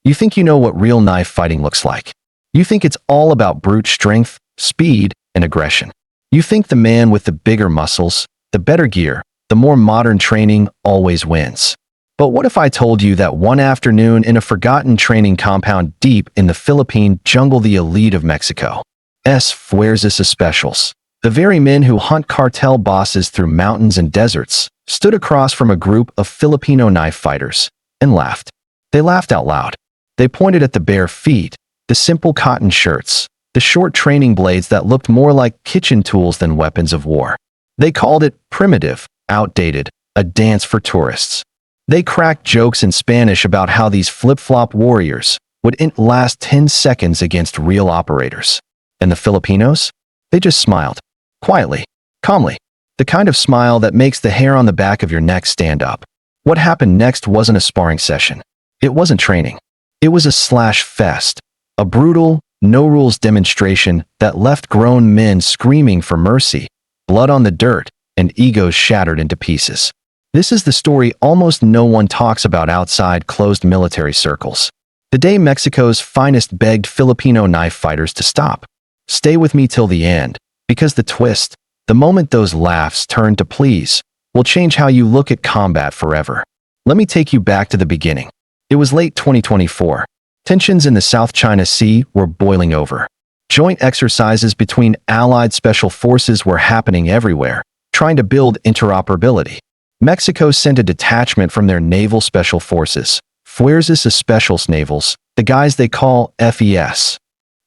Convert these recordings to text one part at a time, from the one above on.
You think you know what real knife fighting looks like. You think it's all about brute strength, speed, and aggression. You think the man with the bigger muscles, the better gear, the more modern training always wins. But what if I told you that one afternoon in a forgotten training compound deep in the Philippine jungle, the elite of Mexico's Fuerzas Especiales, the very men who hunt cartel bosses through mountains and deserts, stood across from a group of Filipino knife fighters and laughed. They laughed out loud. They pointed at the bare feet, the simple cotton shirts, the short training blades that looked more like kitchen tools than weapons of war. They called it primitive, outdated, a dance for tourists. They cracked jokes in Spanish about how these flip-flop warriors wouldn't last 10 seconds against real operators. And the Filipinos? They just smiled. Quietly, calmly. The kind of smile that makes the hair on the back of your neck stand up. What happened next wasn't a sparring session. It wasn't training. It was a slash fest. A brutal, no-rules demonstration that left grown men screaming for mercy, blood on the dirt, and egos shattered into pieces. This is the story almost no one talks about outside closed military circles. The day Mexico's finest begged Filipino knife fighters to stop. Stay with me till the end, because the twist, the moment those laughs turn to pleas, will change how you look at combat forever. Let me take you back to the beginning. It was late 2024. Tensions in the South China Sea were boiling over. Joint exercises between allied special forces were happening everywhere, trying to build interoperability. Mexico sent a detachment from their naval special forces, Fuerzas Especiales navals, the guys they call FES.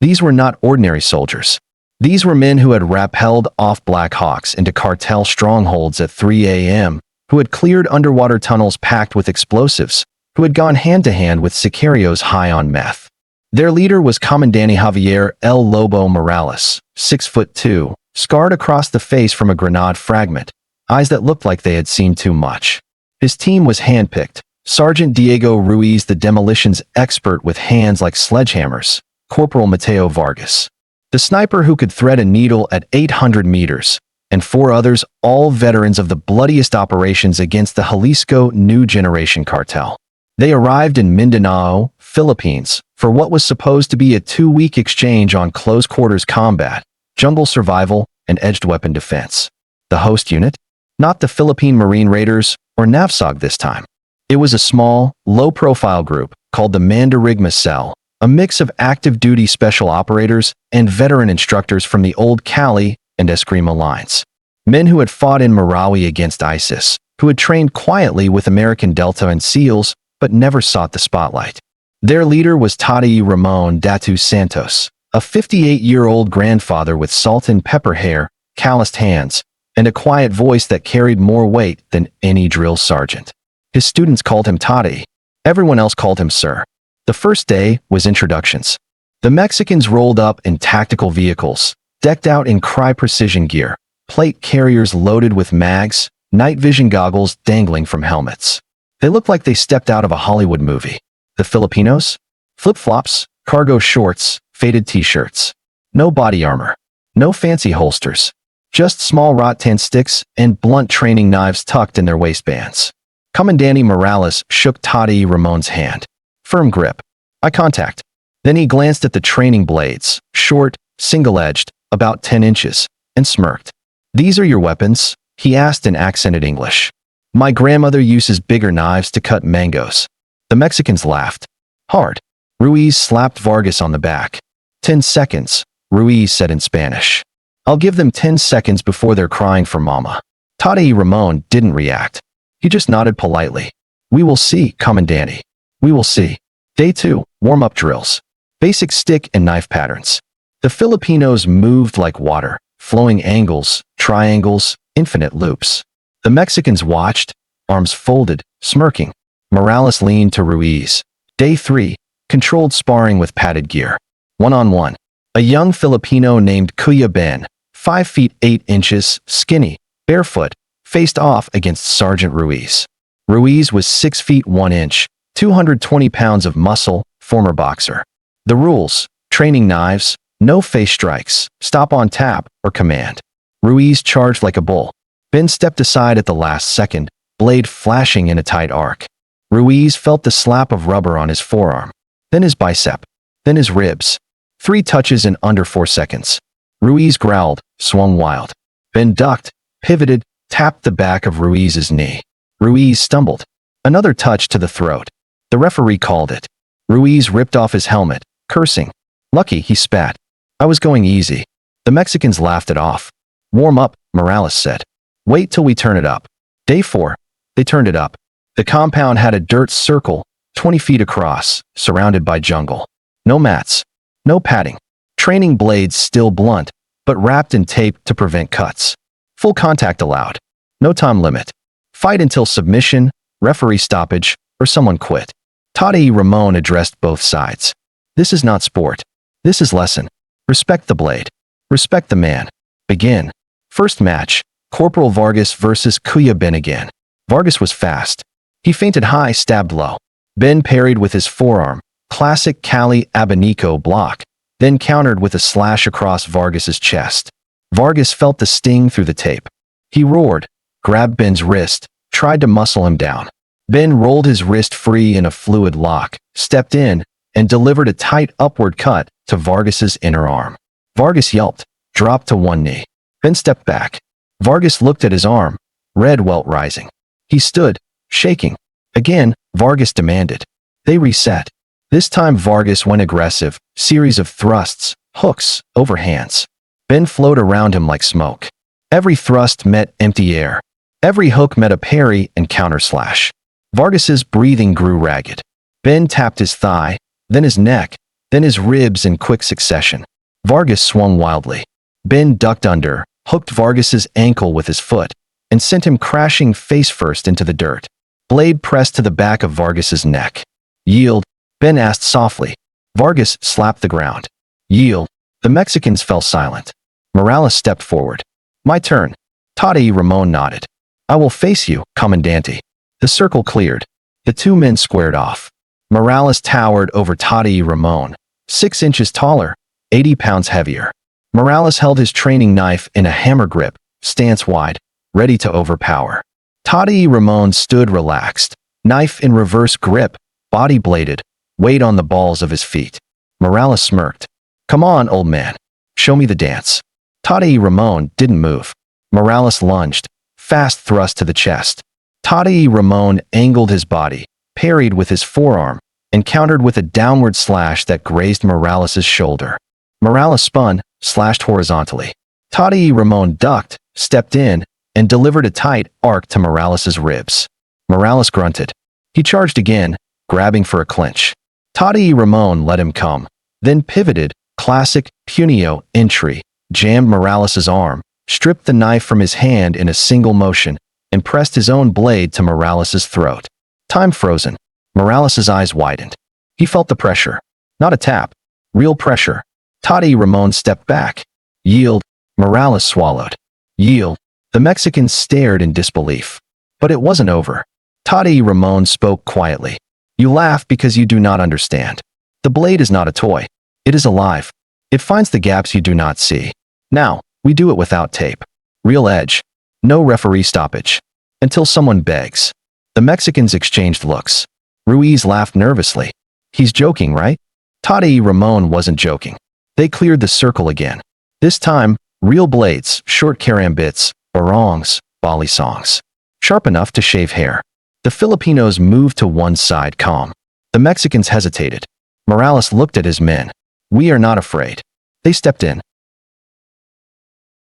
These were not ordinary soldiers. These were men who had rappelled off Black Hawks into cartel strongholds at 3 a.m., who had cleared underwater tunnels packed with explosives, who had gone hand-to-hand with sicarios high on meth. Their leader was Comandante Javier El Lobo Morales, 6'2", scarred across the face from a grenade fragment, eyes that looked like they had seen too much. His team was handpicked. Sergeant Diego Ruiz, the demolitions expert with hands like sledgehammers, Corporal Mateo Vargas, the sniper who could thread a needle at 800 meters, and 4 others, all veterans of the bloodiest operations against the Jalisco New Generation cartel. They arrived in Mindanao, Philippines, for what was supposed to be a 2-week exchange on close-quarters combat, jungle survival, and edged weapon defense. The host unit? Not the Philippine Marine Raiders or NAVSOG this time. It was a small, low-profile group called the Mandarigma Cell, a mix of active-duty special operators and veteran instructors from the old Cali and Eskrima lines. Men who had fought in Marawi against ISIS, who had trained quietly with American Delta and SEALs, but never sought the spotlight. Their leader was Tadei Ramon Datu Santos, a 58-year-old grandfather with salt and pepper hair, calloused hands, and a quiet voice that carried more weight than any drill sergeant. His students called him Tadei. Everyone else called him Sir. The first day was introductions. The Mexicans rolled up in tactical vehicles, decked out in precision gear, plate carriers loaded with mags, night vision goggles dangling from helmets. They looked like they stepped out of a Hollywood movie. The Filipinos? Flip-flops, cargo shorts, faded t-shirts. No body armor. No fancy holsters. Just small rattan sticks and blunt training knives tucked in their waistbands. Comandante Morales shook Tadei Ramon's hand. Firm grip. Eye contact. Then he glanced at the training blades, short, single-edged, about 10 inches, and smirked. "These are your weapons?" he asked in accented English. "My grandmother uses bigger knives to cut mangoes." The Mexicans laughed. Hard. Ruiz slapped Vargas on the back. 10 seconds, Ruiz said in Spanish. "I'll give them 10 seconds before they're crying for mama." Tadei Ramon didn't react. He just nodded politely. "We will see, Comandante. We will see." Day 2, warm-up drills. Basic stick and knife patterns. The Filipinos moved like water, flowing angles, triangles, infinite loops. The Mexicans watched, arms folded, smirking. Morales leaned to Ruiz. Day 3, controlled sparring with padded gear. One-on-one. A young Filipino named Kuya Ben, 5 feet 8 inches, skinny, barefoot, faced off against Sergeant Ruiz. Ruiz was 6 feet 1 inch, 220 pounds of muscle, former boxer. The rules: training knives, no face strikes, stop on tap or command. Ruiz charged like a bull. Ben stepped aside at the last second, blade flashing in a tight arc. Ruiz felt the slap of rubber on his forearm. then his bicep, then his ribs. 3 touches in under 4 seconds. Ruiz growled, swung wild. Ben ducked, pivoted, tapped the back of Ruiz's knee. Ruiz stumbled. Another touch to the throat. The referee called it. Ruiz ripped off his helmet, cursing. Lucky he spat. I was going easy. The Mexicans laughed it off. Warm up, Morales said. Wait till we turn it up. Day 4. They turned it up. The compound had a dirt circle, 20 feet across, surrounded by jungle. No mats. No padding. Training blades still blunt, but wrapped in tape to prevent cuts. Full contact allowed. No time limit. Fight until submission, referee stoppage, or someone quit. Toddy Ramon addressed both sides. This is not sport. This is lesson. Respect the blade. Respect the man. Begin. First match, Corporal Vargas versus Kuya Ben again. Vargas was fast. He feinted high, stabbed low. Ben parried with his forearm, classic Cali Abanico block, then countered with a slash across Vargas's chest. Vargas felt the sting through the tape. He roared, grabbed Ben's wrist, tried to muscle him down. Ben rolled his wrist free in a fluid lock, stepped in, and delivered a tight upward cut to Vargas's inner arm. Vargas yelped, dropped to one knee. Ben stepped back. Vargas looked at his arm, red welt rising. He stood, shaking. Again, Vargas demanded. They reset. This time Vargas went aggressive, series of thrusts, hooks, overhands. Ben flowed around him like smoke. Every thrust met empty air. Every hook met a parry and counter slash. Vargas's breathing grew ragged. Ben tapped his thigh, then his neck, then his ribs in quick succession. Vargas swung wildly. Ben ducked under, hooked Vargas's ankle with his foot, and sent him crashing face first into the dirt. Blade pressed to the back of Vargas's neck. Yield, Ben asked softly. Vargas slapped the ground. Yield. The Mexicans fell silent. Morales stepped forward. My turn. Toddy Ramon nodded. I will face you, Comandante. The circle cleared. The 2 men squared off. Morales towered over Toddy Ramon, 6 inches taller, 80 pounds heavier. Morales held his training knife in a hammer grip, stance wide, ready to overpower. Toddy Ramon stood relaxed, knife in reverse grip, body bladed, weight on the balls of his feet. Morales smirked. Come on, old man. Show me the dance. Toddy Ramon didn't move. Morales lunged, fast thrust to the chest. Toddy Ramon angled his body, parried with his forearm, and countered with a downward slash that grazed Morales' shoulder. Morales spun, slashed horizontally. Toddy Ramon ducked, stepped in, and delivered a tight arc to Morales' ribs. Morales grunted. He charged again, grabbing for a clinch. Toddy Ramon let him come, then pivoted, classic Punio entry, jammed Morales' arm, stripped the knife from his hand in a single motion, and pressed his own blade to Morales' throat. Time frozen. Morales' eyes widened. He felt the pressure. Not a tap. Real pressure. Toddy Ramon stepped back. Yield. Morales swallowed. Yield. The Mexicans stared in disbelief. But it wasn't over. Toddy Ramon spoke quietly. You laugh because you do not understand. The blade is not a toy. It is alive. It finds the gaps you do not see. Now, we do it without tape. Real edge. No referee stoppage. Until someone begs. The Mexicans exchanged looks. Ruiz laughed nervously. He's joking, right? Toddy Ramon wasn't joking. They cleared the circle again. This time, real blades, short karambits, barongs, balisongs. Sharp enough to shave hair. The Filipinos moved to one side calm. The Mexicans hesitated. Morales looked at his men. We are not afraid. They stepped in.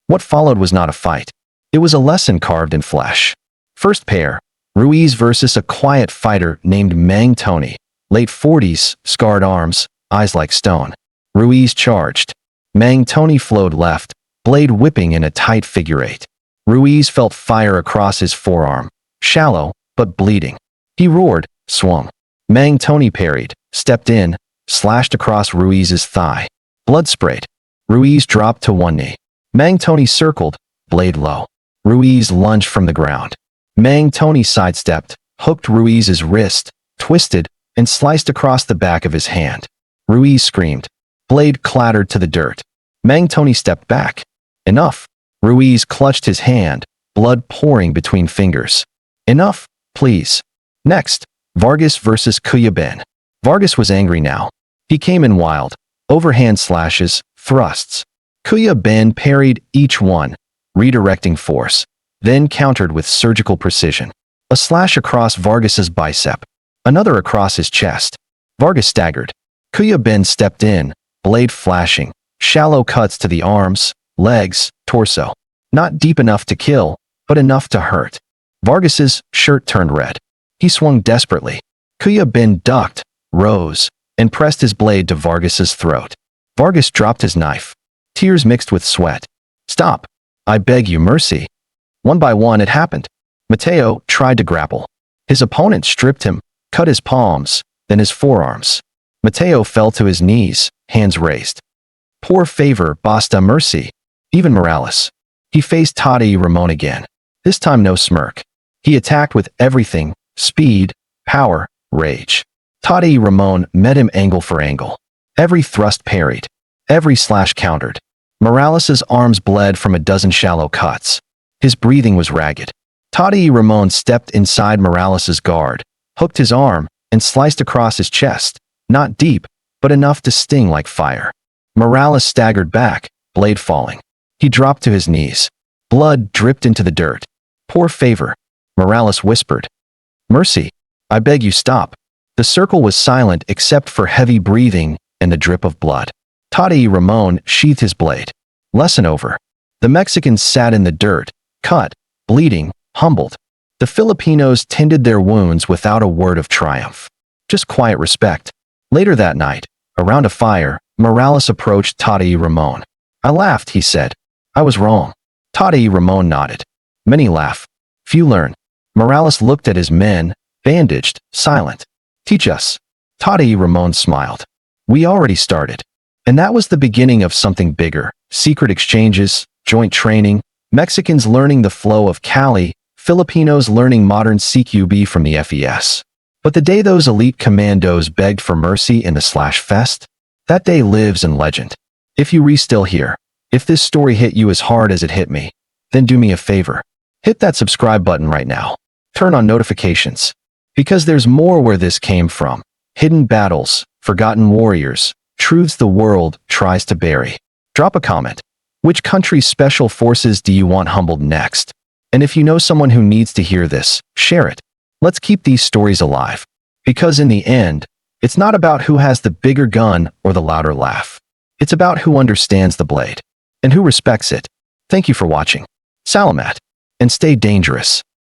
What followed was not a fight. It was a lesson carved in flesh. First pair, Ruiz versus a quiet fighter named Mang Tony, late 40s, scarred arms, eyes like stone. Ruiz charged. Mang Tony flowed left, blade whipping in a tight figure eight. Ruiz felt fire across his forearm, shallow, but bleeding. He roared, swung. Mang Tony parried, stepped in, slashed across Ruiz's thigh. Blood sprayed. Ruiz dropped to one knee. Mang Tony circled, blade low. Ruiz lunged from the ground. Mang Tony sidestepped, hooked Ruiz's wrist, twisted, and sliced across the back of his hand. Ruiz screamed. Blade clattered to the dirt. Mang Tony stepped back. Enough. Ruiz clutched his hand, blood pouring between fingers. Enough, please. Next, Vargas versus Kuya Ben. Vargas was angry now. He came in wild, overhand slashes, thrusts. Kuya Ben parried each one, redirecting force, then countered with surgical precision. A slash across Vargas's bicep, another across his chest. Vargas staggered. Kuya Ben stepped in, blade flashing, shallow cuts to the arms, legs, torso. Not deep enough to kill, but enough to hurt. Vargas's shirt turned red. He swung desperately. Kuya Ben ducked, rose, and pressed his blade to Vargas's throat. Vargas dropped his knife. Tears mixed with sweat. Stop. I beg you, mercy. One by one it happened. Mateo tried to grapple. His opponent stripped him, cut his palms, then his forearms. Mateo fell to his knees, hands raised. Poor favor, basta mercy. Even Morales. He faced Tati Ramon again. This time no smirk. He attacked with everything, speed, power, rage. Tati Ramon met him angle for angle. Every thrust parried. Every slash countered. Morales' arms bled from a dozen shallow cuts. His breathing was ragged. Tati Ramon stepped inside Morales' guard, hooked his arm, and sliced across his chest. Not deep, but enough to sting like fire. Morales staggered back, blade falling. He dropped to his knees. Blood dripped into the dirt. Poor favor. Morales whispered. Mercy. I beg you stop. The circle was silent except for heavy breathing and the drip of blood. Tati Ramon sheathed his blade. Lesson over. The Mexicans sat in the dirt, cut, bleeding, humbled. The Filipinos tended their wounds without a word of triumph. Just quiet respect. Later that night, around a fire, Morales approached Tati Ramon. I laughed, he said. I was wrong. Tati Ramon nodded. Many laugh. Few learn. Morales looked at his men, bandaged, silent. Teach us. Tati Ramon smiled. We already started. And that was the beginning of something bigger. Secret exchanges, joint training, Mexicans learning the flow of Cali, Filipinos learning modern CQB from the FES. But the day those elite commandos begged for mercy in the Slash Fest, that day lives in legend. If you still here, if this story hit you as hard as it hit me, then do me a favor. Hit that subscribe button right now. Turn on notifications. Because there's more where this came from. Hidden battles, forgotten warriors, truths the world tries to bury. Drop a comment. Which country's special forces do you want humbled next? And if you know someone who needs to hear this, share it. Let's keep these stories alive. Because in the end, it's not about who has the bigger gun or the louder laugh. It's about who understands the blade and who respects it. Thank you for watching. Salamat. And stay dangerous.